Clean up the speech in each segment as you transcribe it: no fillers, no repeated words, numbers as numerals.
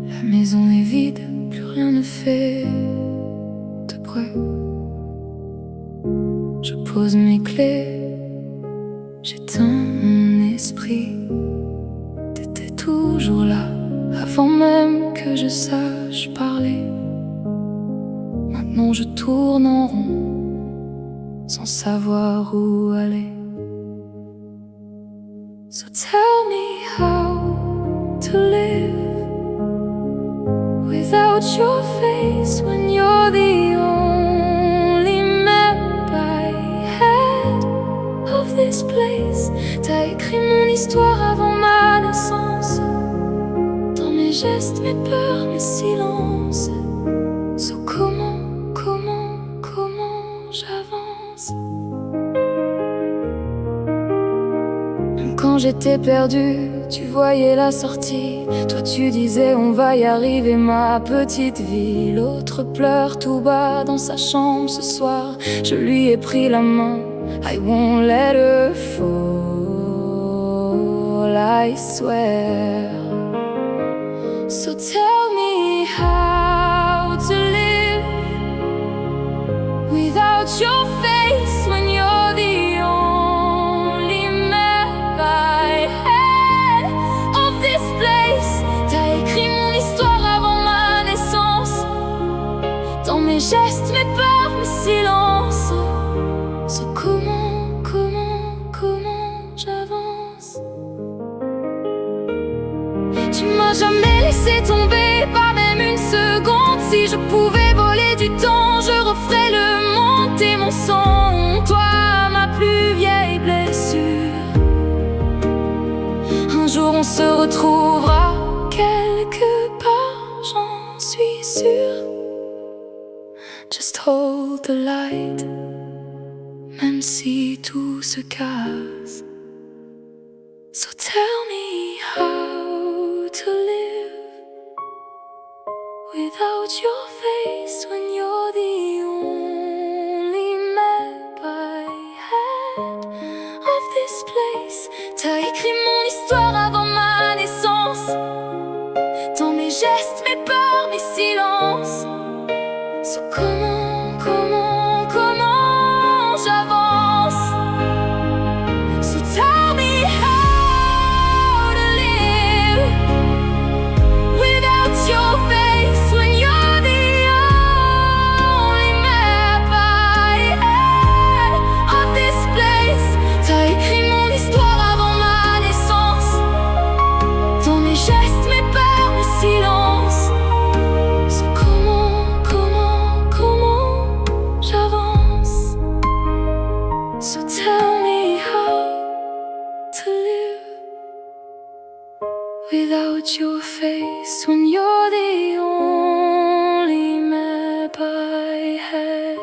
La maison est vide, plus rien ne fait de bruit. Je pose mes clés, j'éteins mon esprit. T'étais toujours là, avant même que je sache parler. Maintenant je tourne en rond, sans savoir où aller. So tell me how to live without your face, when you're the only map I had of this place. T'as écrit mon histoire avant ma naissance, dans mes gestes, mes peurs, mes silences. So comment j'avance? Même quand j'étais perdu, tu voyais la sortie. Toi tu disais on va y arriver ma petite vie. L'autre pleure tout bas dans sa chambre ce soir. Je lui ai pris la main, I won't let her fall, I swear. So tell me how to live without your face, when you're the only map I had of this place. T'as écrit mon histoire avant ma naissance, dans mes gestes, mes peurs, mes silences. So comment j'avance? Tu m'as jamais laissé tomber, pas même une seconde. Si je pouvais voler du temps, je referais le monde. T'es mon sang, toi ma plus vieille blessure. Un jour on se retrouvera quelque part, j'en suis sûre. Just hold the light, même si tout se casse. So tell me how to live without your face, when you're the only map I had of this place. T'as écrit mon histoire avant ma naissance, dans mes gestes, mes peurs, mes silences. So comment j'avance? So tell me how to live without your face, when you're the only map I had of this place. T'as écrit mon histoire avant ma naissance, dans mes gestes, mes peurs, mes silences. So comment j'avance? So tell me how to live without your face, when you're the only map I had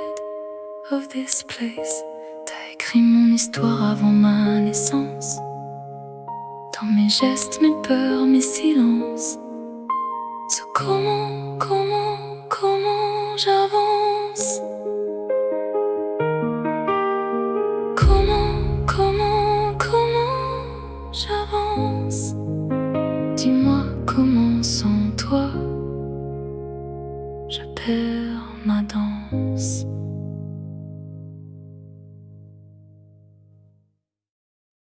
of this place. T'as écrit mon histoire avant ma naissance, dans mes gestes, mes peurs, mes silences. So comment j'avance? Comment j'avance? Dis-moi comment sans toi je perds ma danse.